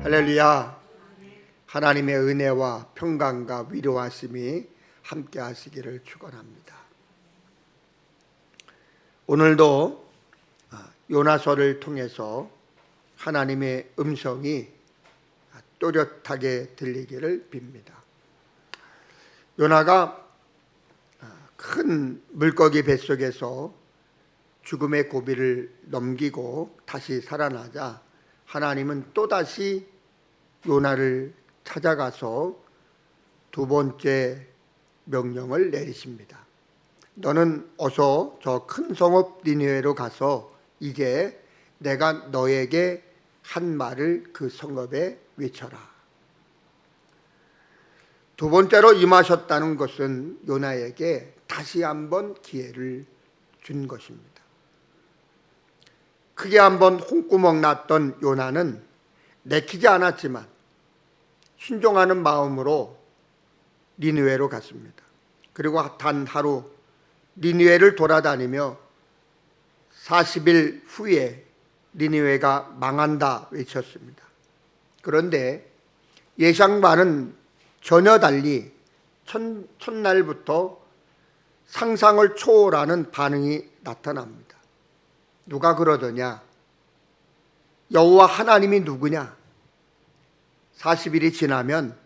할렐루야. 하나님의 은혜와 평강과 위로하심이 함께 하시기를 축원합니다. 오늘도 요나서를 통해서 하나님의 음성이 또렷하게 들리기를 빕니다. 요나가 큰 물고기 뱃속에서 죽음의 고비를 넘기고 다시 살아나자 하나님은 또다시 요나를 찾아가서 두 번째 명령을 내리십니다. 너는 어서 저 큰 성읍 니느웨로 가서 이제 내가 너에게 한 말을 그 성읍에 외쳐라. 두 번째로 임하셨다는 것은 요나에게 다시 한번 기회를 준 것입니다. 크게 한번 홍구멍 났던 요나는 내키지 않았지만 순종하는 마음으로 니느웨로 갔습니다. 그리고 단 하루 니느웨를 돌아다니며 40일 후에 니느웨가 망한다 외쳤습니다. 그런데 예상과는 전혀 달리 첫날부터 상상을 초월하는 반응이 나타납니다. 누가 그러더냐? 여호와 하나님이 누구냐? 40일이 지나면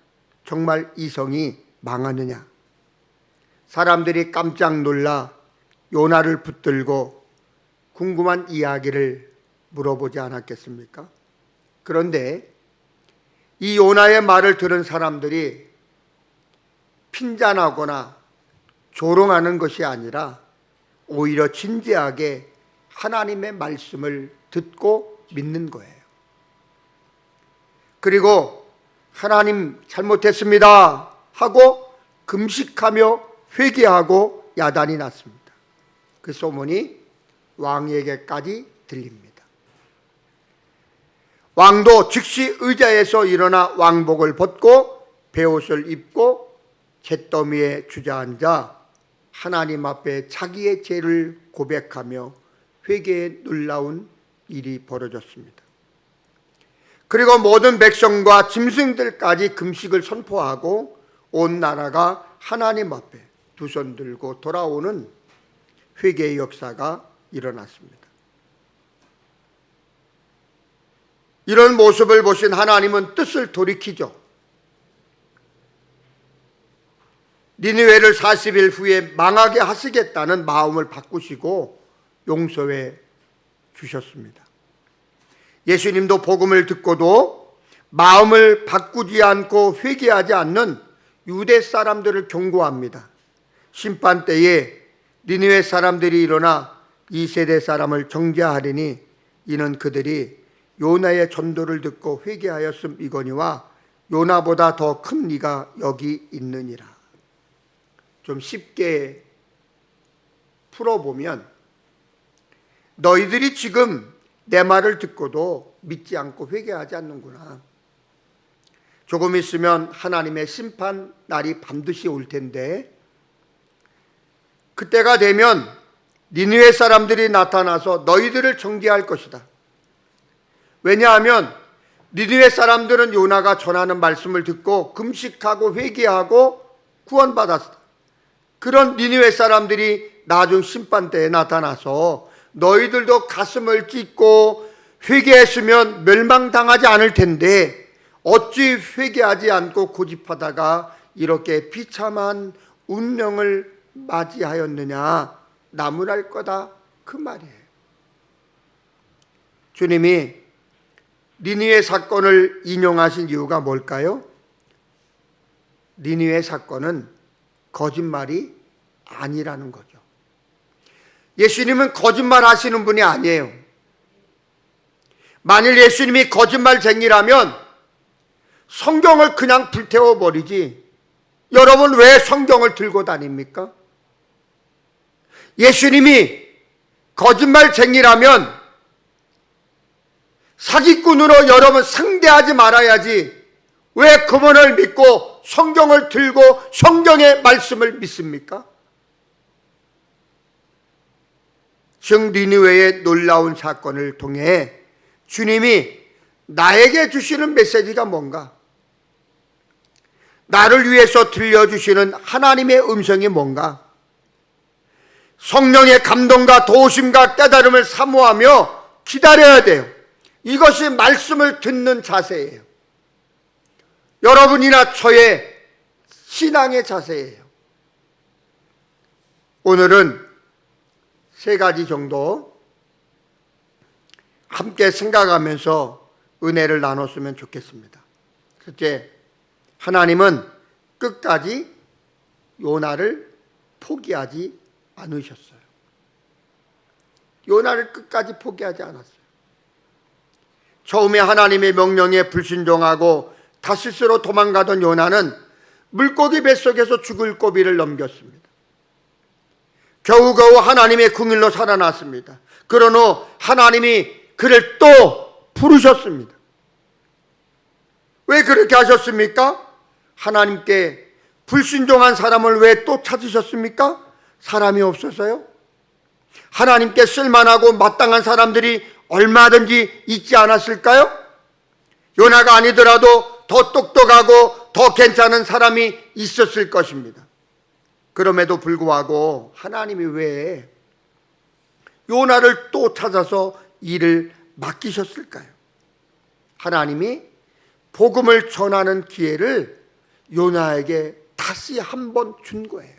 정말 이 성이 망하느냐? 사람들이 깜짝 놀라 요나를 붙들고 궁금한 이야기를 물어보지 않았겠습니까? 그런데 이 요나의 말을 들은 사람들이 핀잔하거나 조롱하는 것이 아니라 오히려 진지하게 하나님의 말씀을 듣고 믿는 거예요. 그리고 하나님 잘못했습니다 하고 금식하며 회개하고 야단이 났습니다. 그 소문이 왕에게까지 들립니다. 왕도 즉시 의자에서 일어나 왕복을 벗고 베옷을 입고 잿더미에 주저앉아 하나님 앞에 자기의 죄를 고백하며 회개의 놀라운 일이 벌어졌습니다. 그리고 모든 백성과 짐승들까지 금식을 선포하고 온 나라가 하나님 앞에 두 손 들고 돌아오는 회개의 역사가 일어났습니다. 이런 모습을 보신 하나님은 뜻을 돌이키죠. 니느웨를 40일 후에 망하게 하시겠다는 마음을 바꾸시고 용서해 주셨습니다. 예수님도 복음을 듣고도 마음을 바꾸지 않고 회개하지 않는 유대 사람들을 경고합니다. 심판 때에 니느웨 사람들이 일어나 이 세대 사람을 정죄하리니 이는 그들이 요나의 전도를 듣고 회개하였음이거니와 요나보다 더 큰 이가 여기 있느니라. 좀 쉽게 풀어보면 너희들이 지금 내 말을 듣고도 믿지 않고 회개하지 않는구나. 조금 있으면 하나님의 심판 날이 반드시 올 텐데 그때가 되면 니느웨 사람들이 나타나서 너희들을 정죄할 것이다. 왜냐하면 니느웨 사람들은 요나가 전하는 말씀을 듣고 금식하고 회개하고 구원받았다. 그런 니느웨 사람들이 나중 심판 때에 나타나서 너희들도 가슴을 찢고 회개했으면 멸망당하지 않을 텐데 어찌 회개하지 않고 고집하다가 이렇게 비참한 운명을 맞이하였느냐, 나무랄 거다, 그 말이에요. 주님이 니느웨 사건을 인용하신 이유가 뭘까요? 니느웨 사건은 거짓말이 아니라는 거죠. 예수님은 거짓말 하시는 분이 아니에요. 만일 예수님이 거짓말쟁이라면 성경을 그냥 불태워버리지 여러분 왜 성경을 들고 다닙니까? 예수님이 거짓말쟁이라면 사기꾼으로 여러분 상대하지 말아야지 왜 그분을 믿고 성경을 들고 성경의 말씀을 믿습니까? 즉 니느웨의 놀라운 사건을 통해 주님이 나에게 주시는 메시지가 뭔가? 나를 위해서 들려주시는 하나님의 음성이 뭔가? 성령의 감동과 도우심과 깨달음을 사모하며 기다려야 돼요. 이것이 말씀을 듣는 자세예요. 여러분이나 저의 신앙의 자세예요. 오늘은 세 가지 정도 함께 생각하면서 은혜를 나눴으면 좋겠습니다. 첫째, 하나님은 끝까지 요나를 포기하지 않으셨어요. 요나를 끝까지 포기하지 않았어요. 처음에 하나님의 명령에 불순종하고 다시스로 도망가던 요나는 물고기 뱃속에서 죽을 고비를 넘겼습니다. 겨우겨우 하나님의 긍휼로 살아났습니다. 그런 후 하나님이 그를 또 부르셨습니다. 왜 그렇게 하셨습니까? 하나님께 불순종한 사람을 왜 또 찾으셨습니까? 사람이 없어서요? 하나님께 쓸만하고 마땅한 사람들이 얼마든지 있지 않았을까요? 요나가 아니더라도 더 똑똑하고 더 괜찮은 사람이 있었을 것입니다. 그럼에도 불구하고 하나님이 왜 요나를 또 찾아서 일을 맡기셨을까요? 하나님이 복음을 전하는 기회를 요나에게 다시 한번 준 거예요.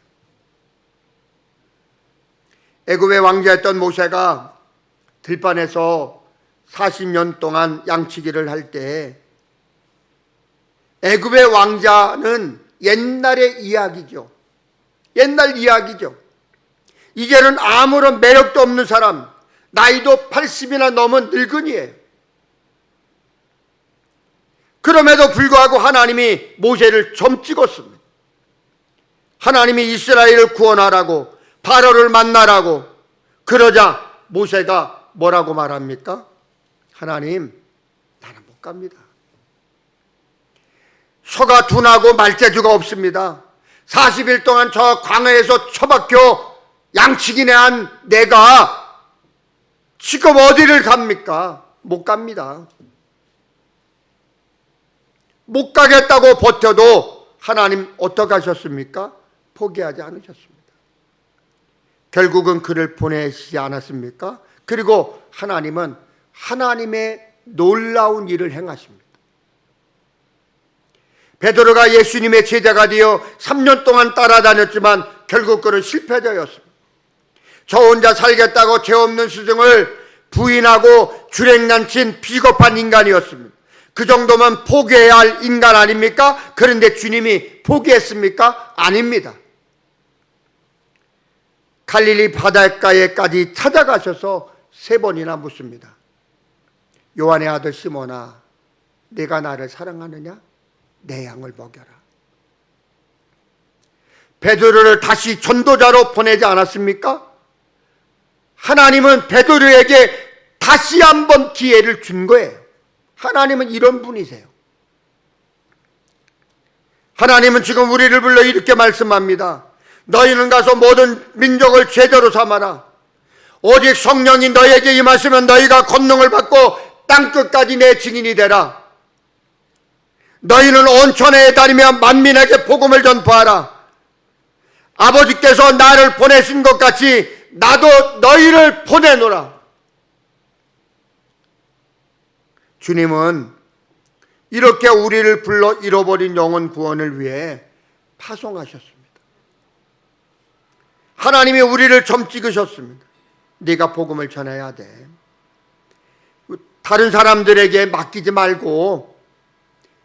애굽의 왕자였던 모세가 들판에서 40년 동안 양치기를 할 때 애굽의 왕자는 옛날의 이야기죠. 옛날 이야기죠. 이제는 아무런 매력도 없는 사람, 나이도 80이나 넘은 늙은이에요. 그럼에도 불구하고 하나님이 모세를 점 찍었습니다. 하나님이 이스라엘을 구원하라고, 바로를 만나라고. 그러자 모세가 뭐라고 말합니까? 하나님, 나는 못 갑니다. 소가 둔하고 말재주가 없습니다. 40일 동안 저 광야에서 처박혀 양치기네 한 내가 지금 어디를 갑니까? 못 갑니다. 못 가겠다고 버텨도 하나님 어떻게 하셨습니까? 포기하지 않으셨습니다. 결국은 그를 보내시지 않았습니까? 그리고 하나님은 하나님의 놀라운 일을 행하십니다. 베드로가 예수님의 제자가 되어 3년 동안 따라다녔지만 결국 그는 실패자였습니다. 저 혼자 살겠다고 죄 없는 스승을 부인하고 주랭난친 비겁한 인간이었습니다. 그 정도면 포기해야 할 인간 아닙니까? 그런데 주님이 포기했습니까? 아닙니다. 갈릴리 바닷가에까지 찾아가셔서 3번이나 묻습니다. 요한의 아들 시몬아, 네가 나를 사랑하느냐? 내 양을 먹여라. 베드로를 다시 전도자로 보내지 않았습니까? 하나님은 베드로에게 다시 한번 기회를 준 거예요. 하나님은 이런 분이세요. 하나님은 지금 우리를 불러 이렇게 말씀합니다. 너희는 가서 모든 민족을 제자로 삼아라. 오직 성령이 너희에게 임하시면 너희가 권능을 받고 땅끝까지 내 증인이 되라. 너희는 온 천하에 다니며 만민에게 복음을 전파하라. 아버지께서 나를 보내신 것 같이 나도 너희를 보내노라. 주님은 이렇게 우리를 불러 잃어버린 영혼 구원을 위해 파송하셨습니다. 하나님이 우리를 점 찍으셨습니다. 네가 복음을 전해야 돼. 다른 사람들에게 맡기지 말고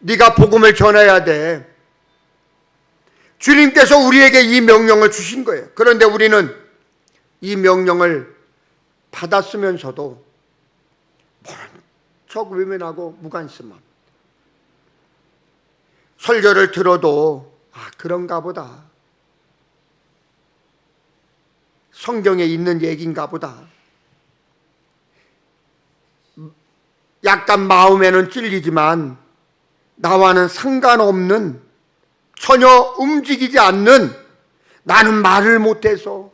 네가 복음을 전해야 돼. 주님께서 우리에게 이 명령을 주신 거예요. 그런데 우리는 이 명령을 받았으면서도 모른 척 외면하고 무관심함. 설교를 들어도 그런가 보다. 성경에 있는 얘기인가 보다. 약간 마음에는 찔리지만 나와는 상관없는, 전혀 움직이지 않는, 나는 말을 못해서,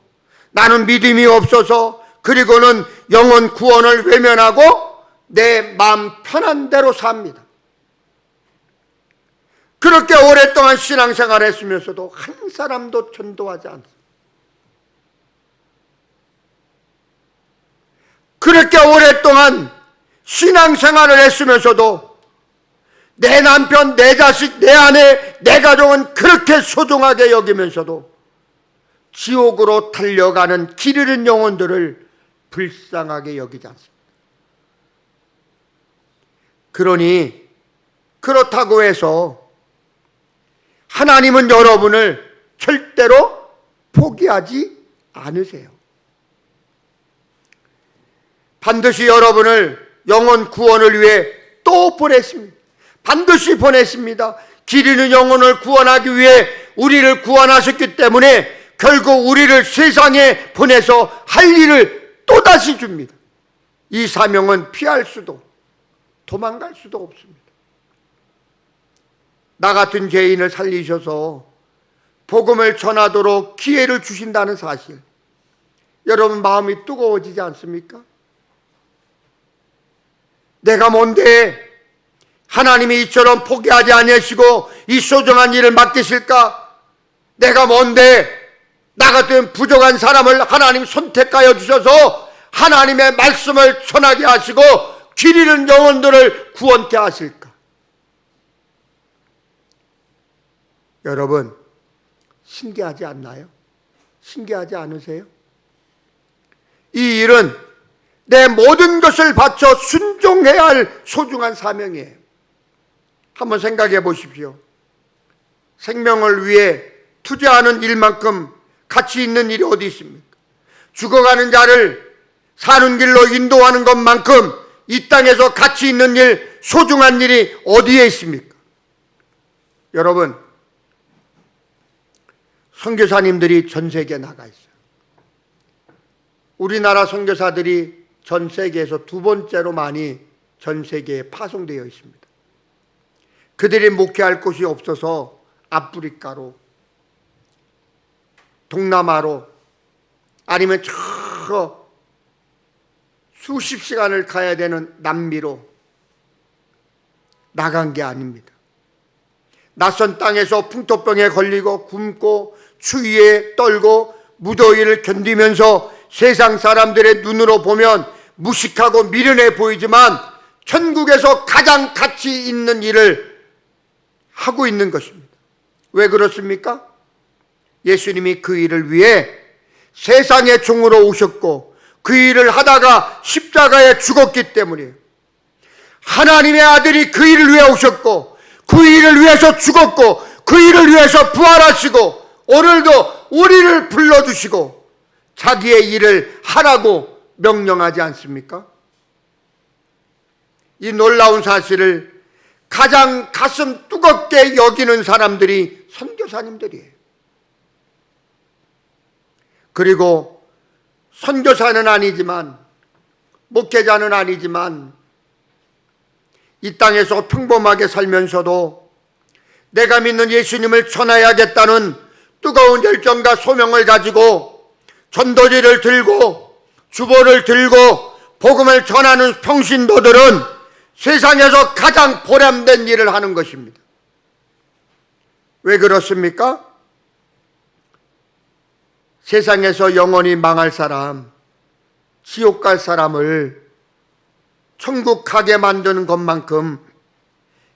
나는 믿음이 없어서, 그리고는 영혼 구원을 외면하고 내 마음 편한 대로 삽니다. 그렇게 오랫동안 신앙생활을 했으면서도 한 사람도 전도하지 않습니다. 그렇게 오랫동안 신앙생활을 했으면서도 내 남편, 내 자식, 내 아내, 내 가족은 그렇게 소중하게 여기면서도 지옥으로 달려가는 길 잃은 영혼들을 불쌍하게 여기지 않습니다. 그러니 그렇다고 해서 하나님은 여러분을 절대로 포기하지 않으세요. 반드시 여러분을 영혼 구원을 위해 또 보냈습니다. 반드시 보냈습니다. 길 잃은 영혼을 구원하기 위해 우리를 구원하셨기 때문에 결국 우리를 세상에 보내서 할 일을 또다시 줍니다. 이 사명은 피할 수도 도망갈 수도 없습니다. 나 같은 죄인을 살리셔서 복음을 전하도록 기회를 주신다는 사실, 여러분 마음이 뜨거워지지 않습니까? 내가 뭔데 하나님이 이처럼 포기하지 아니하시고 이 소중한 일을 맡기실까? 내가 뭔데 나 같은 부족한 사람을 하나님 선택하여 주셔서 하나님의 말씀을 전하게 하시고 길 잃은 영혼들을 구원케 하실까? 여러분 신기하지 않나요? 신기하지 않으세요? 이 일은 내 모든 것을 바쳐 순종해야 할 소중한 사명이에요. 한번 생각해 보십시오. 생명을 위해 투자하는 일만큼 가치 있는 일이 어디 있습니까? 죽어가는 자를 사는 길로 인도하는 것만큼 이 땅에서 가치 있는 일, 소중한 일이 어디에 있습니까? 여러분, 선교사님들이 전 세계에 나가 있어요. 우리나라 선교사들이 전 세계에서 두 번째로 많이 전 세계에 파송되어 있습니다. 그들이 목회할 곳이 없어서 아프리카로, 동남아로, 아니면 저 수십 시간을 가야 되는 남미로 나간 게 아닙니다. 낯선 땅에서 풍토병에 걸리고 굶고 추위에 떨고 무더위를 견디면서 세상 사람들의 눈으로 보면 무식하고 미련해 보이지만 천국에서 가장 가치 있는 일을 하고 있는 것입니다. 왜 그렇습니까? 예수님이 그 일을 위해 세상의 종으로 오셨고 그 일을 하다가 십자가에 죽었기 때문이에요. 하나님의 아들이 그 일을 위해 오셨고 그 일을 위해서 죽었고 그 일을 위해서 부활하시고 오늘도 우리를 불러주시고 자기의 일을 하라고 명령하지 않습니까? 이 놀라운 사실을 가장 가슴 뜨겁게 여기는 사람들이 선교사님들이에요. 그리고 선교사는 아니지만 목회자는 아니지만 이 땅에서 평범하게 살면서도 내가 믿는 예수님을 전해야겠다는 뜨거운 열정과 소명을 가지고 전도지를 들고 주보를 들고 복음을 전하는 평신도들은 세상에서 가장 보람된 일을 하는 것입니다. 왜 그렇습니까? 세상에서 영원히 망할 사람, 지옥 갈 사람을 천국 가게 만드는 것만큼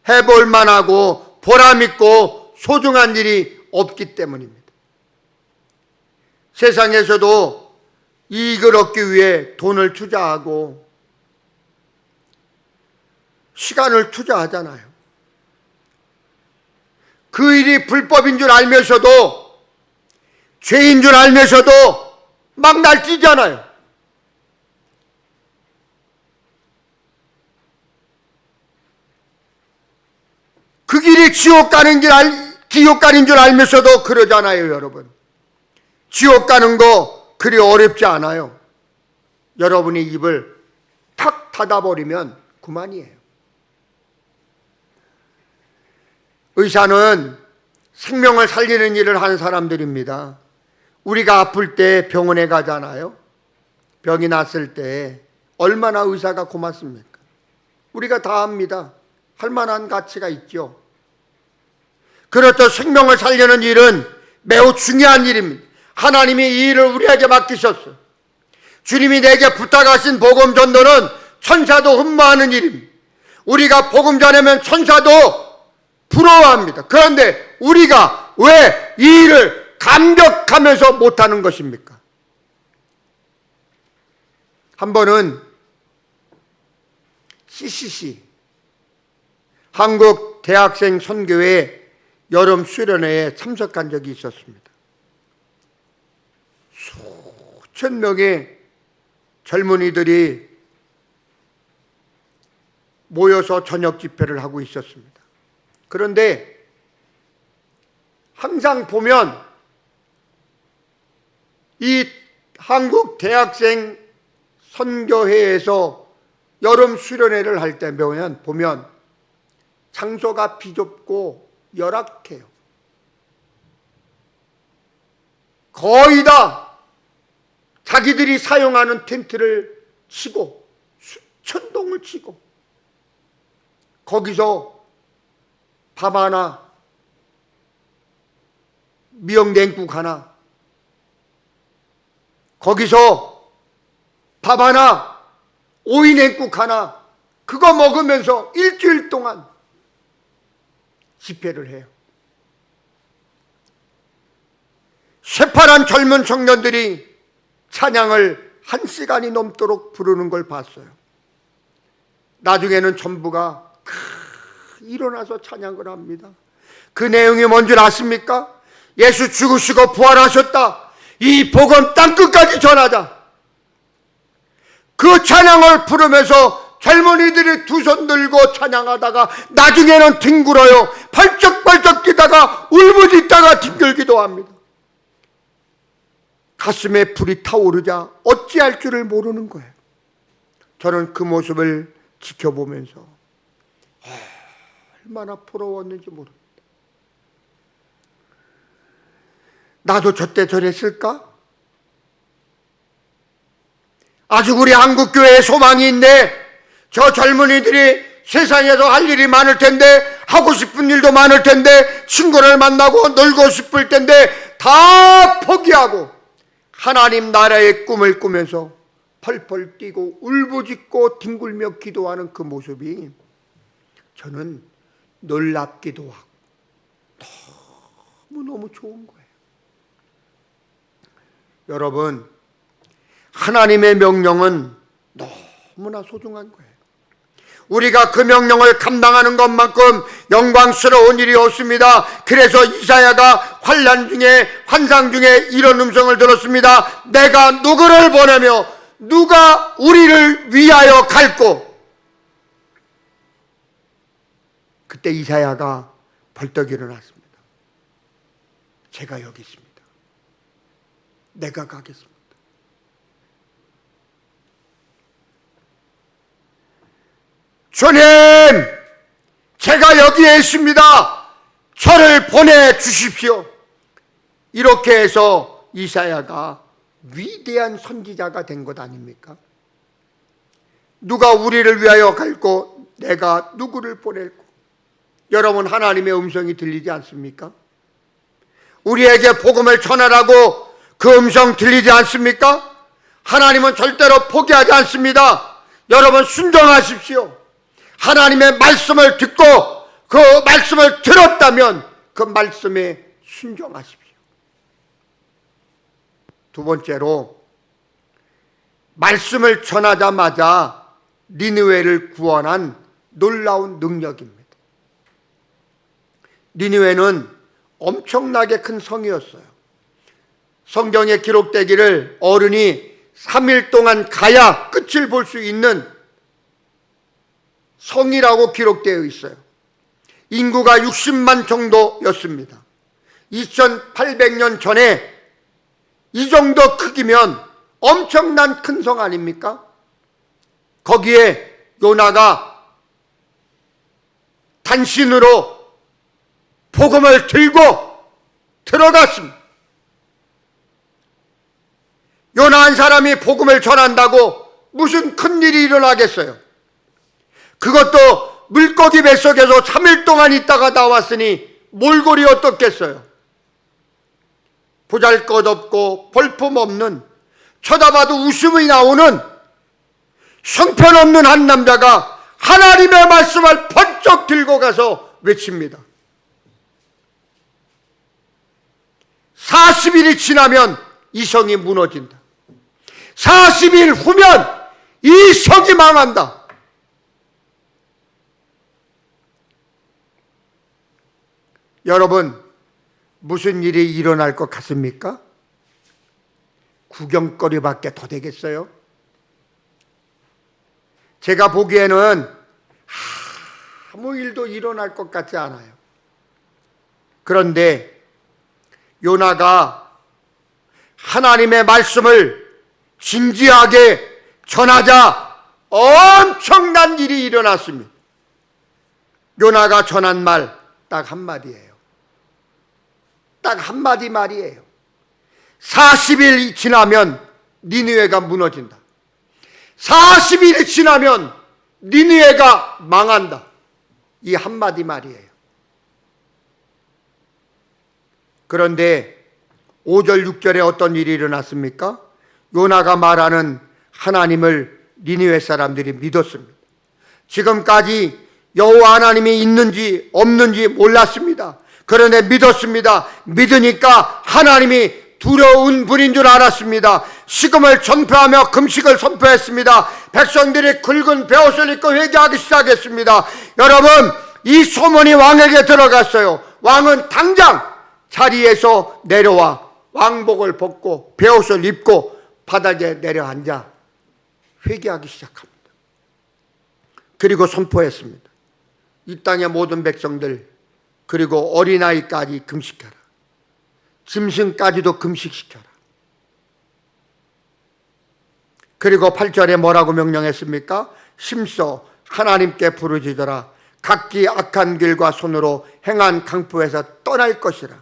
해볼 만하고 보람있고 소중한 일이 없기 때문입니다. 세상에서도 이익을 얻기 위해 돈을 투자하고 시간을 투자하잖아요. 그 일이 불법인 줄 알면서도 죄인 줄 알면서도 막 날뛰잖아요. 그 길이 지옥 가는 줄 알면서도 그러잖아요, 여러분. 지옥 가는 거 그리 어렵지 않아요. 여러분이 입을 탁 닫아버리면 그만이에요. 의사는 생명을 살리는 일을 하는 사람들입니다. 우리가 아플 때 병원에 가잖아요. 병이 났을 때 얼마나 의사가 고맙습니까? 우리가 다 압니다. 할 만한 가치가 있죠. 그렇죠. 생명을 살리는 일은 매우 중요한 일입니다. 하나님이 이 일을 우리에게 맡기셨어요. 주님이 내게 부탁하신 복음 전도는 천사도 흠모하는 일입니다. 우리가 복음 전하면 천사도 부러워합니다. 그런데 우리가 왜 이 일을 감격하면서 못하는 것입니까? 한 번은 CCC 한국 대학생 선교회 여름 수련회에 참석한 적이 있었습니다. 수천 명의 젊은이들이 모여서 저녁 집회를 하고 있었습니다. 그런데 항상 보면 이 한국 대학생 선교회에서 여름 수련회를 할 때 보면 장소가 비좁고 열악해요. 거의 다 자기들이 사용하는 텐트를 치고 수천 동을 치고 거기서 밥 하나, 미역냉국 하나, 거기서 밥 하나, 오이냉국 하나, 그거 먹으면서 일주일 동안 집회를 해요. 쇠파란 젊은 청년들이 찬양을 1시간이 넘도록 부르는 걸 봤어요. 나중에는 전부가 일어나서 찬양을 합니다. 그 내용이 뭔지 아십니까? 예수 죽으시고 부활하셨다. 이 복음 땅끝까지 전하자. 그 찬양을 부르면서 젊은이들이 두 손 들고 찬양하다가 나중에는 뒹굴어요. 발쩍발쩍 뛰다가 울부짖다가 뒹굴기도 합니다. 가슴에 불이 타오르자 어찌할 줄을 모르는 거예요. 저는 그 모습을 지켜보면서 얼마나 부러웠는지 모릅니다. 나도 저때 저랬을까? 아직 우리 한국교회에 소망이 있네. 저 젊은이들이 세상에서 할 일이 많을 텐데, 하고 싶은 일도 많을 텐데, 친구를 만나고 놀고 싶을 텐데 다 포기하고 하나님 나라의 꿈을 꾸면서 펄펄 뛰고 울부짖고 뒹굴며 기도하는 그 모습이 저는 놀랍기도 하고 너무너무 좋은 거예요. 여러분, 하나님의 명령은 너무나 소중한 거예요. 우리가 그 명령을 감당하는 것만큼 영광스러운 일이 없습니다. 그래서 이사야가 환상 중에 이런 음성을 들었습니다. 내가 누구를 보내며 누가 우리를 위하여 갈꼬? 그때 이사야가 벌떡 일어났습니다. 제가 여기 있습니다. 내가 가겠습니다. 주님, 제가 여기에 있습니다. 저를 보내주십시오. 이렇게 해서 이사야가 위대한 선지자가 된 것 아닙니까? 누가 우리를 위하여 갈고 내가 누구를 보낼고? 여러분, 하나님의 음성이 들리지 않습니까? 우리에게 복음을 전하라고 그 음성 들리지 않습니까? 하나님은 절대로 포기하지 않습니다. 여러분, 순종하십시오. 하나님의 말씀을 듣고 그 말씀을 들었다면 그 말씀에 순종하십시오. 두 번째로, 말씀을 전하자마자 니느웨를 구원한 놀라운 능력입니다. 니느웨는 엄청나게 큰 성이었어요. 성경에 기록되기를 어른이 3일 동안 가야 끝을 볼 수 있는 성이라고 기록되어 있어요. 인구가 60만 정도였습니다. 2800년 전에 이 정도 크기면 엄청난 큰 성 아닙니까? 거기에 요나가 단신으로 복음을 들고 들어갔습니다. 요나 한 사람이 복음을 전한다고 무슨 큰일이 일어나겠어요? 그것도 물고기 뱃속에서 3일 동안 있다가 나왔으니 몰골이 어떻겠어요? 보잘것없고 볼품없는, 쳐다봐도 웃음이 나오는 형편없는 한 남자가 하나님의 말씀을 번쩍 들고 가서 외칩니다. 40일이 지나면 이 성이 무너진다. 40일 후면 이 성이 망한다. 여러분, 무슨 일이 일어날 것 같습니까? 구경거리밖에 더 되겠어요? 제가 보기에는 아무 일도 일어날 것 같지 않아요. 그런데 요나가 하나님의 말씀을 진지하게 전하자 엄청난 일이 일어났습니다. 요나가 전한 말 딱 한마디예요. 딱 한마디 말이에요. 40일이 지나면 니느웨가 무너진다. 40일이 지나면 니느웨가 망한다. 이 한마디 말이에요. 그런데 5절 6절에 어떤 일이 일어났습니까? 요나가 말하는 하나님을 니느웨 사람들이 믿었습니다. 지금까지 여호와 하나님이 있는지 없는지 몰랐습니다. 그런데 믿었습니다. 믿으니까 하나님이 두려운 분인 줄 알았습니다. 식음을 전폐하며 금식을 선포했습니다. 백성들이 굵은 베옷을 입고 회개하기 시작했습니다. 여러분, 이 소문이 왕에게 들어갔어요. 왕은 당장 자리에서 내려와 왕복을 벗고 베옷을 입고 바닥에 내려앉아 회개하기 시작합니다. 그리고 선포했습니다. 이 땅의 모든 백성들, 그리고 어린아이까지 금식하라. 짐승까지도 금식시켜라. 그리고 8절에 뭐라고 명령했습니까? 심서 하나님께 부르짖어라. 각기 악한 길과 손으로 행한 강포에서 떠날 것이라.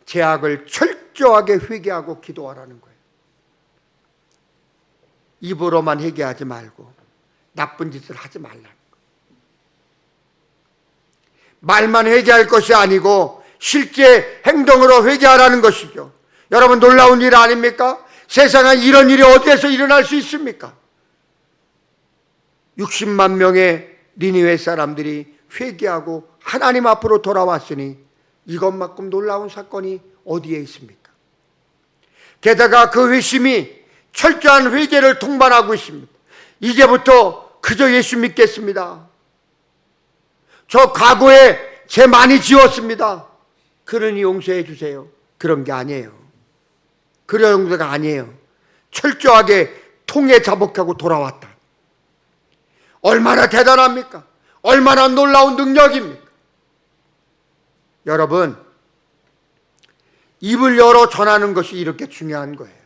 죄악을 철저하게 회개하고 기도하라는 거예요. 입으로만 회개하지 말고 나쁜 짓을 하지 말라는 거예요. 말만 회개할 것이 아니고 실제 행동으로 회개하라는 것이죠. 여러분, 놀라운 일 아닙니까? 세상에 이런 일이 어디에서 일어날 수 있습니까? 60만 명의 니느웨 사람들이 회개하고 하나님 앞으로 돌아왔으니 이것만큼 놀라운 사건이 어디에 있습니까? 게다가 그 회심이 철저한 회개를 동반하고 있습니다. 이제부터 그저 예수 믿겠습니다. 저 과거에 죄 많이 지었습니다. 그러니 용서해 주세요. 그런 게 아니에요. 그런 정도가 아니에요. 철저하게 통에 자복하고 돌아왔다. 얼마나 대단합니까? 얼마나 놀라운 능력입니까? 여러분, 입을 열어 전하는 것이 이렇게 중요한 거예요.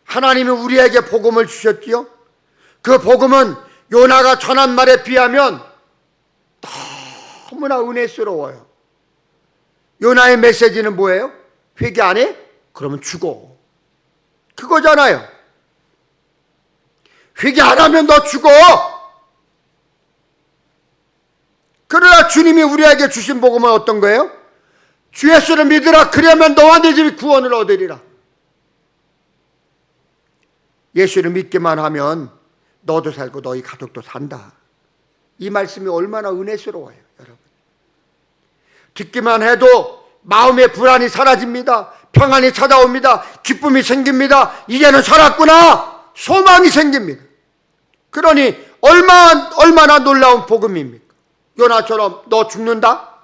하나님이 우리에게 복음을 주셨지요. 그 복음은 요나가 전한 말에 비하면 너무나 은혜스러워요. 요나의 메시지는 뭐예요? 회개 안 해? 그러면 죽어. 그거잖아요. 회개 안 하면 너 죽어. 그러나 주님이 우리에게 주신 복음은 어떤 거예요? 주 예수를 믿으라. 그러면 너와 네 집이 구원을 얻으리라. 예수를 믿기만 하면 너도 살고 너희 가족도 산다. 이 말씀이 얼마나 은혜스러워요, 여러분. 듣기만 해도 마음의 불안이 사라집니다. 평안이 찾아옵니다. 기쁨이 생깁니다. 이제는 살았구나. 소망이 생깁니다. 그러니 얼마나 놀라운 복음입니까? 요나처럼 너 죽는다?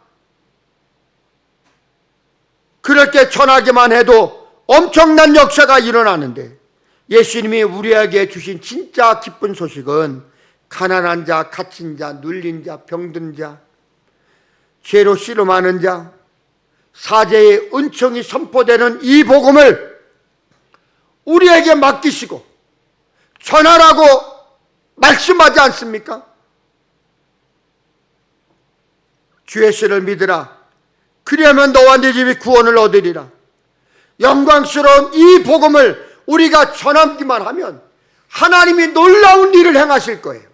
그렇게 전하기만 해도 엄청난 역사가 일어나는데, 예수님이 우리에게 주신 진짜 기쁜 소식은 가난한 자, 갇힌 자, 눌린 자, 병든 자, 죄로 씨름하는 자, 사죄의 은총이 선포되는 이 복음을 우리에게 맡기시고 전하라고 말씀하지 않습니까? 주 예수를 믿으라. 그리하면 너와 네 집이 구원을 얻으리라. 영광스러운 이 복음을 우리가 전하기만 하면 하나님이 놀라운 일을 행하실 거예요.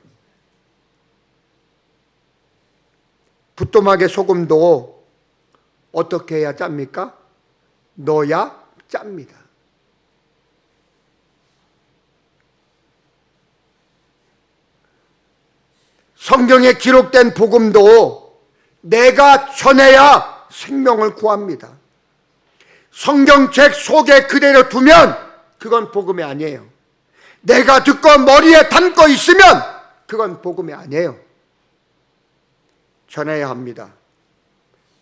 부뚜막에 소금도 어떻게 해야 짭니까? 넣어야 짭니다. 성경에 기록된 복음도 내가 전해야 생명을 구합니다. 성경책 속에 그대로 두면 그건 복음이 아니에요. 내가 듣고 머리에 담고 있으면 그건 복음이 아니에요. 전해야 합니다.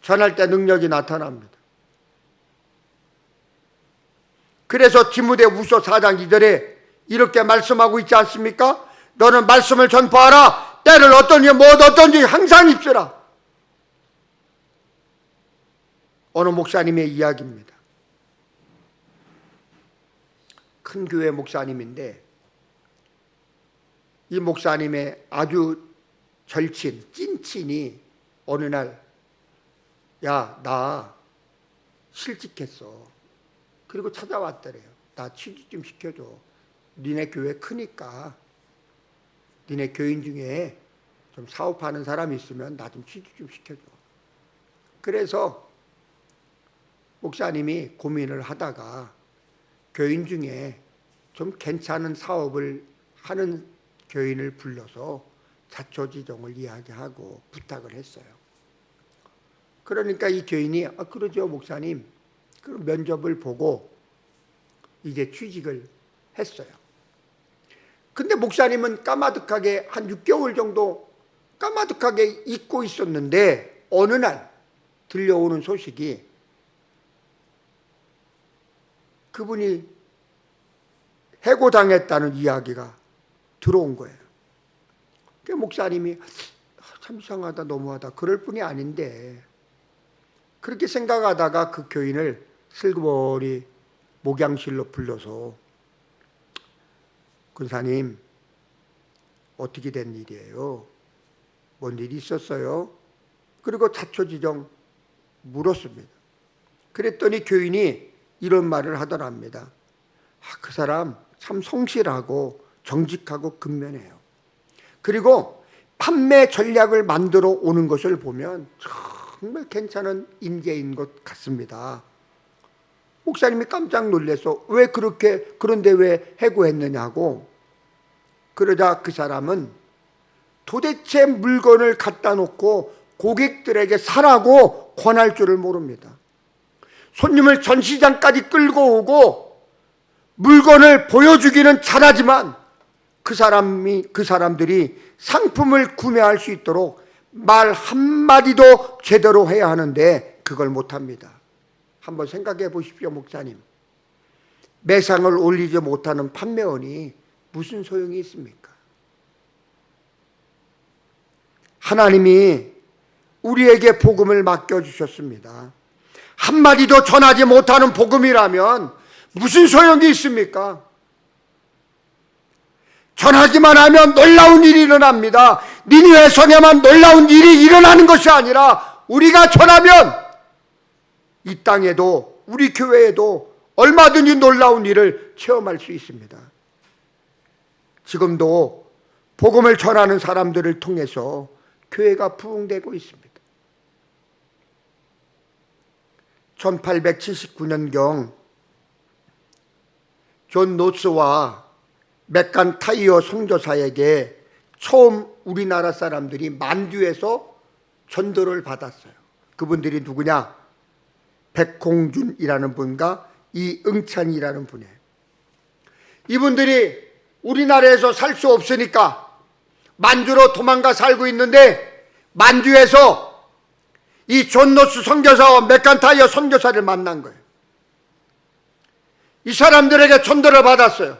전할 때 능력이 나타납니다. 그래서 디모데후서 4장 2절에 이렇게 말씀하고 있지 않습니까? 너는 말씀을 전파하라. 때를 어떤지 못 어떤지 항상 입수라. 어느 목사님의 이야기입니다. 큰 교회 목사님인데 이 목사님의 아주 절친, 찐친이 어느 날 야, 나 실직했어. 그리고 찾아왔더래요. 나 취직 좀 시켜줘. 니네 교회 크니까 니네 교인 중에 좀 사업하는 사람이 있으면 나 좀 취직 좀 시켜줘. 그래서 목사님이 고민을 하다가 교인 중에 좀 괜찮은 사업을 하는 교인을 불러서 자초지종을 이야기하고 부탁을 했어요. 그러니까 이 교인이 그러죠 목사님. 그럼 면접을 보고 이제 취직을 했어요. 근데 목사님은 까마득하게 한 6개월 정도 까마득하게 잊고 있었는데 어느 날 들려오는 소식이 그분이 해고당했다는 이야기가 들어온 거예요. 그 목사님이 참 이상하다, 너무하다, 그럴 뿐이 아닌데 그렇게 생각하다가 그 교인을 슬그머니 목양실로 불러서 군사님 어떻게 된 일이에요? 뭔 일이 있었어요? 그리고 자초지종 물었습니다. 그랬더니 교인이 이런 말을 하더랍니다. 그 사람 참 성실하고 정직하고 근면해요. 그리고 판매 전략을 만들어 오는 것을 보면 정말 괜찮은 인재인 것 같습니다. 목사님이 깜짝 놀라서 왜 그렇게, 그런데 왜 해고했느냐고. 그러자 그 사람은 도대체 물건을 갖다 놓고 고객들에게 사라고 권할 줄을 모릅니다. 손님을 전시장까지 끌고 오고 물건을 보여주기는 잘하지만 그 사람들이 상품을 구매할 수 있도록 말 한마디도 제대로 해야 하는데 그걸 못합니다. 한번 생각해 보십시오, 목사님. 매상을 올리지 못하는 판매원이 무슨 소용이 있습니까? 하나님이 우리에게 복음을 맡겨주셨습니다. 한마디도 전하지 못하는 복음이라면 무슨 소용이 있습니까? 전하기만 하면 놀라운 일이 일어납니다. 니느웨 성에만 놀라운 일이 일어나는 것이 아니라 우리가 전하면 이 땅에도 우리 교회에도 얼마든지 놀라운 일을 체험할 수 있습니다. 지금도 복음을 전하는 사람들을 통해서 교회가 부흥되고 있습니다. 1879년경 존 노스와 맥간타이어 선교사에게 처음 우리나라 사람들이 만주에서 전도를 받았어요. 그분들이 누구냐? 백홍준이라는 분과 이응찬이라는 분이에요. 이분들이 우리나라에서 살 수 없으니까 만주로 도망가 살고 있는데 만주에서 이 존 노스 선교사와 맥간타이어 선교사를 만난 거예요. 이 사람들에게 전도를 받았어요.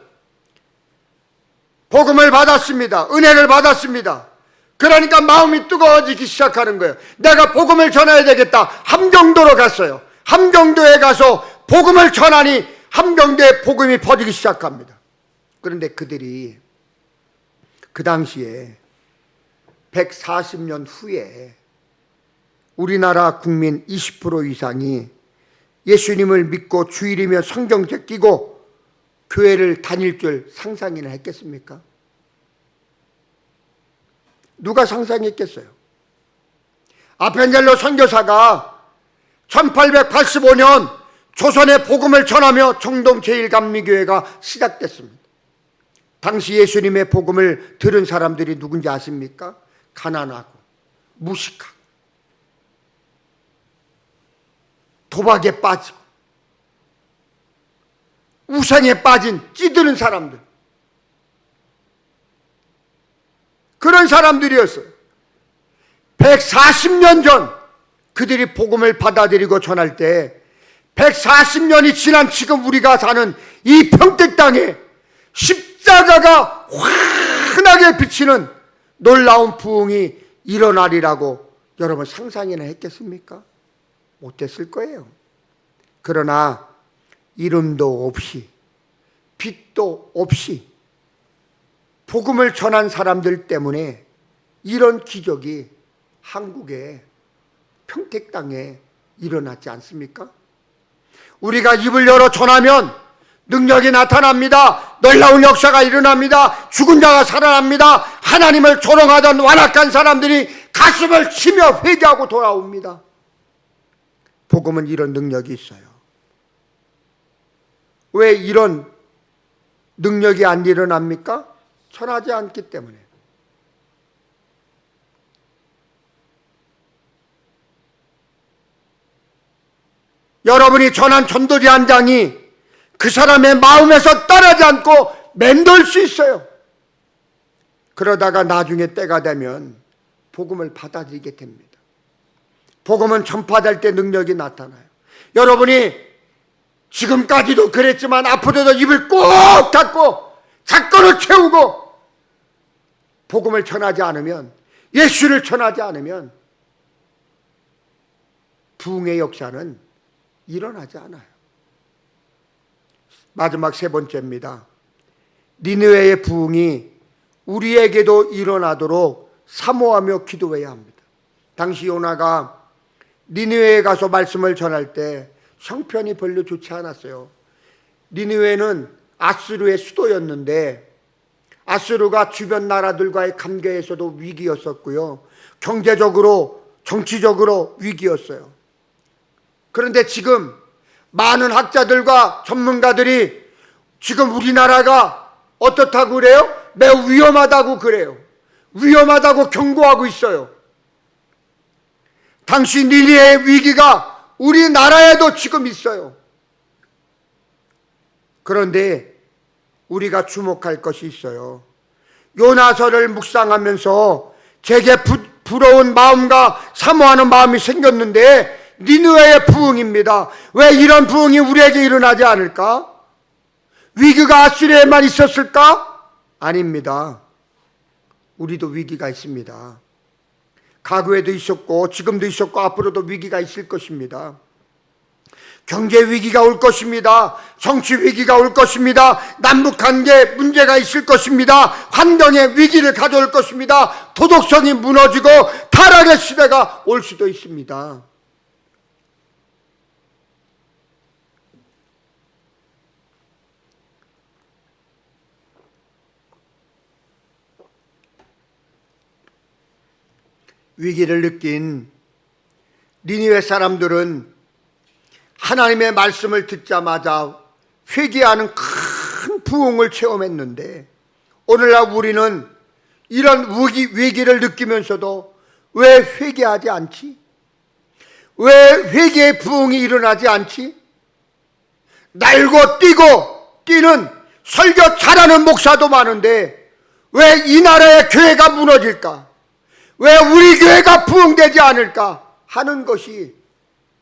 복음을 받았습니다. 은혜를 받았습니다. 그러니까 마음이 뜨거워지기 시작하는 거예요. 내가 복음을 전해야 되겠다. 함경도로 갔어요. 함경도에 가서 복음을 전하니 함경도에 복음이 퍼지기 시작합니다. 그런데 그들이 그 당시에 140년 후에 우리나라 국민 20% 이상이 예수님을 믿고 주일이며 성경책 끼고 교회를 다닐 줄 상상이나 했겠습니까? 누가 상상했겠어요? 아펜젤로 선교사가 1885년 조선에 복음을 전하며 청동 제1감리교회가 시작됐습니다. 당시 예수님의 복음을 들은 사람들이 누군지 아십니까? 가난하고 무식하고 도박에 빠지고 우상에 빠진 찌드는 사람들, 그런 사람들이었어요. 140년 전 그들이 복음을 받아들이고 전할 때 140년이 지난 지금 우리가 사는 이 평택 땅에 십자가가 환하게 비치는 놀라운 부흥이 일어나리라고 여러분 상상이나 했겠습니까? 못했을 거예요. 그러나 이름도 없이 빛도 없이 복음을 전한 사람들 때문에 이런 기적이 한국의 평택 땅에 일어났지 않습니까? 우리가 입을 열어 전하면 능력이 나타납니다. 놀라운 역사가 일어납니다. 죽은 자가 살아납니다. 하나님을 조롱하던 완악한 사람들이 가슴을 치며 회개하고 돌아옵니다. 복음은 이런 능력이 있어요. 왜 이런 능력이 안 일어납니까? 전하지 않기 때문에. 여러분이 전한 전도지 한 장이 그 사람의 마음에서 떠나지 않고 맴돌 수 있어요. 그러다가 나중에 때가 되면 복음을 받아들이게 됩니다. 복음은 전파될 때 능력이 나타나요. 여러분이 지금까지도 그랬지만 앞으로도 입을 꼭 닫고 작거를 채우고 복음을 전하지 않으면, 예수를 전하지 않으면 부흥의 역사는 일어나지 않아요. 마지막 세 번째입니다. 니느웨의 부흥이 우리에게도 일어나도록 사모하며 기도해야 합니다. 당시 요나가 니느웨에 가서 말씀을 전할 때 형편이 별로 좋지 않았어요. 니느웨는 아수르의 수도였는데 아수르가 주변 나라들과의 관계에서도 위기였었고요. 경제적으로, 정치적으로 위기였어요. 그런데 지금 많은 학자들과 전문가들이 지금 우리나라가 어떻다고 그래요? 매우 위험하다고 그래요. 위험하다고 경고하고 있어요. 당시 니느웨의 위기가 우리나라에도 지금 있어요. 그런데 우리가 주목할 것이 있어요. 요나서를 묵상하면서 제게 부러운 마음과 사모하는 마음이 생겼는데 니느웨의 부흥입니다. 왜 이런 부흥이 우리에게 일어나지 않을까? 위기가 아수르에만 있었을까? 아닙니다. 우리도 위기가 있습니다. 과거에도 있었고 지금도 있었고 앞으로도 위기가 있을 것입니다. 경제 위기가 올 것입니다. 정치 위기가 올 것입니다. 남북 관계 문제가 있을 것입니다. 환경의 위기를 가져올 것입니다. 도덕성이 무너지고 타락의 시대가 올 수도 있습니다. 위기를 느낀 니느웨 사람들은 하나님의 말씀을 듣자마자 회개하는 큰 부흥을 체험했는데, 오늘날 우리는 이런 위기를 느끼면서도 왜 회개하지 않지? 왜 회개의 부흥이 일어나지 않지? 날고 뛰는 설교 잘하는 목사도 많은데 왜 이 나라의 교회가 무너질까? 왜 우리 교회가 부흥되지 않을까 하는 것이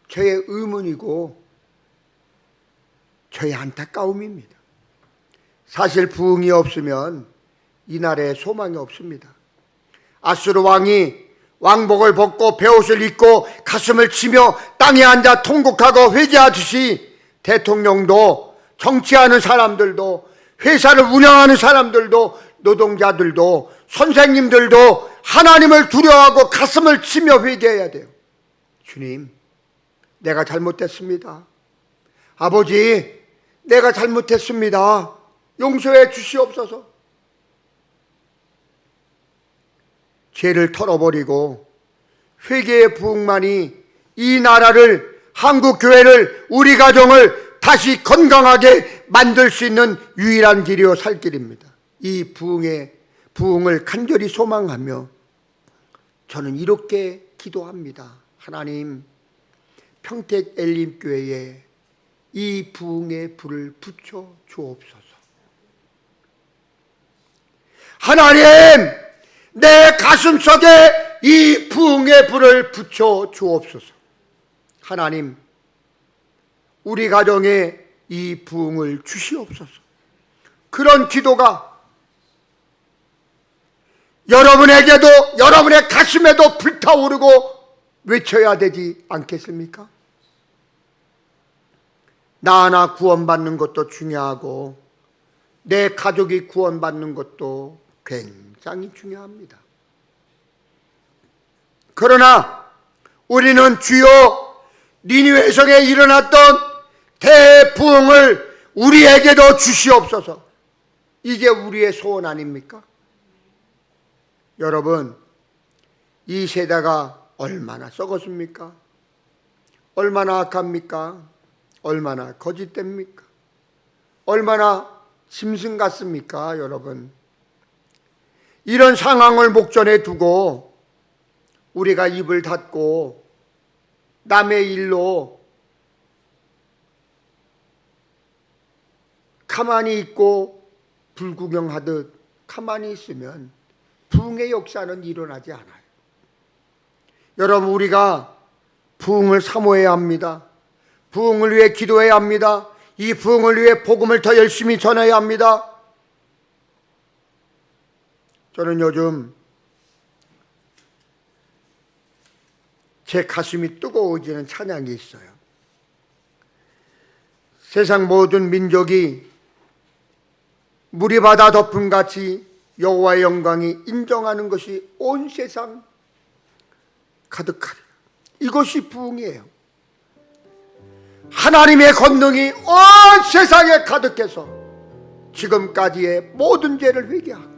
저의 의문이고 저의 안타까움입니다. 사실 부흥이 없으면 이 나라에 소망이 없습니다. 아수르 왕이 왕복을 벗고 베옷을 입고 가슴을 치며 땅에 앉아 통곡하고 회개하듯이 대통령도, 정치하는 사람들도, 회사를 운영하는 사람들도, 노동자들도, 선생님들도 하나님을 두려워하고 가슴을 치며 회개해야 돼요. 주님, 내가 잘못했습니다. 아버지, 내가 잘못했습니다. 용서해 주시옵소서. 죄를 털어버리고 회개의 부흥만이 이 나라를, 한국 교회를, 우리 가정을 다시 건강하게 만들 수 있는 유일한 길이요 살 길입니다. 이 부흥을 간절히 소망하며 저는 이렇게 기도합니다. 하나님, 평택 엘림교회에 이 부흥의 불을 붙여 주옵소서. 하나님, 내 가슴속에 이 부흥의 불을 붙여 주옵소서. 하나님, 우리 가정에 이 부흥을 주시옵소서. 그런 기도가 여러분에게도, 여러분의 가슴에도 불타오르고 외쳐야 되지 않겠습니까? 나 하나 구원받는 것도 중요하고 내 가족이 구원받는 것도 굉장히 중요합니다. 그러나 우리는 주여 니느웨 성에 일어났던 대부흥을 우리에게도 주시옵소서. 이게 우리의 소원 아닙니까? 여러분, 이 세대가 얼마나 썩었습니까? 얼마나 악합니까? 얼마나 거짓됩니까? 얼마나 짐승 같습니까? 여러분, 이런 상황을 목전에 두고 우리가 입을 닫고 남의 일로 가만히 있고 불구경하듯 가만히 있으면 부흥의 역사는 일어나지 않아요. 여러분, 우리가 부흥을 사모해야 합니다. 부흥을 위해 기도해야 합니다. 이 부흥을 위해 복음을 더 열심히 전해야 합니다. 저는 요즘 제 가슴이 뜨거워지는 찬양이 있어요. 세상 모든 민족이 물이 바다 덮음같이 여호와의 영광이 인정하는 것이 온 세상 가득하리라. 이것이 부흥이에요. 하나님의 권능이 온 세상에 가득해서 지금까지의 모든 죄를 회개하고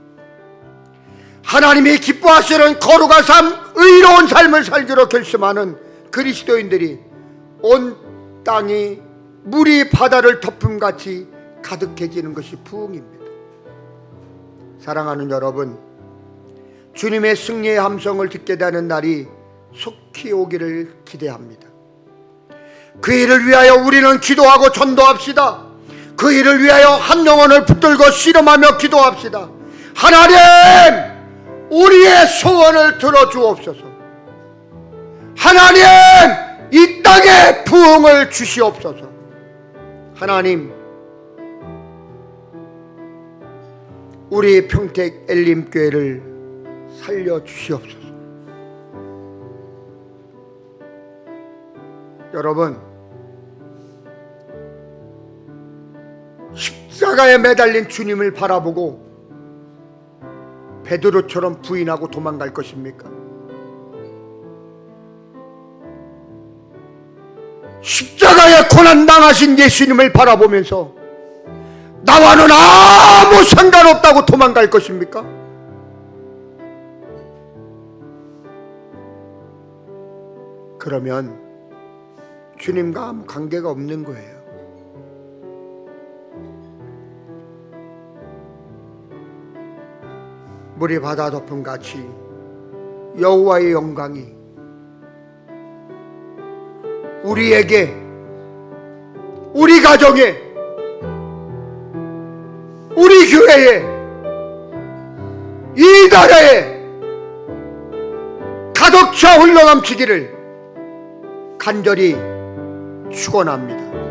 하나님이 기뻐하시는 거룩한 삶, 의로운 삶을 살기로 결심하는 그리스도인들이 온 땅이 물이 바다를 덮음같이 가득해지는 것이 부흥입니다. 사랑하는 여러분, 주님의 승리의 함성을 듣게 되는 날이 속히 오기를 기대합니다. 그 일을 위하여 우리는 기도하고 전도합시다. 그 일을 위하여 한 영혼을 붙들고 씨름하며 기도합시다. 하나님, 우리의 소원을 들어주옵소서. 하나님, 이 땅에 부흥을 주시옵소서. 하나님, 우리 평택 엘림교회를 살려주시옵소서. 여러분, 십자가에 매달린 주님을 바라보고 베드로처럼 부인하고 도망갈 것입니까? 십자가에 고난당하신 예수님을 바라보면서 나와는 아무 상관없다고 도망갈 것입니까? 그러면 주님과 아무 관계가 없는 거예요. 물이 바다 덮음같이 여호와의 영광이 우리에게, 우리 가정에, 우리 교회에, 이 나라에 가득 차 흘러넘치기를 간절히 축원합니다.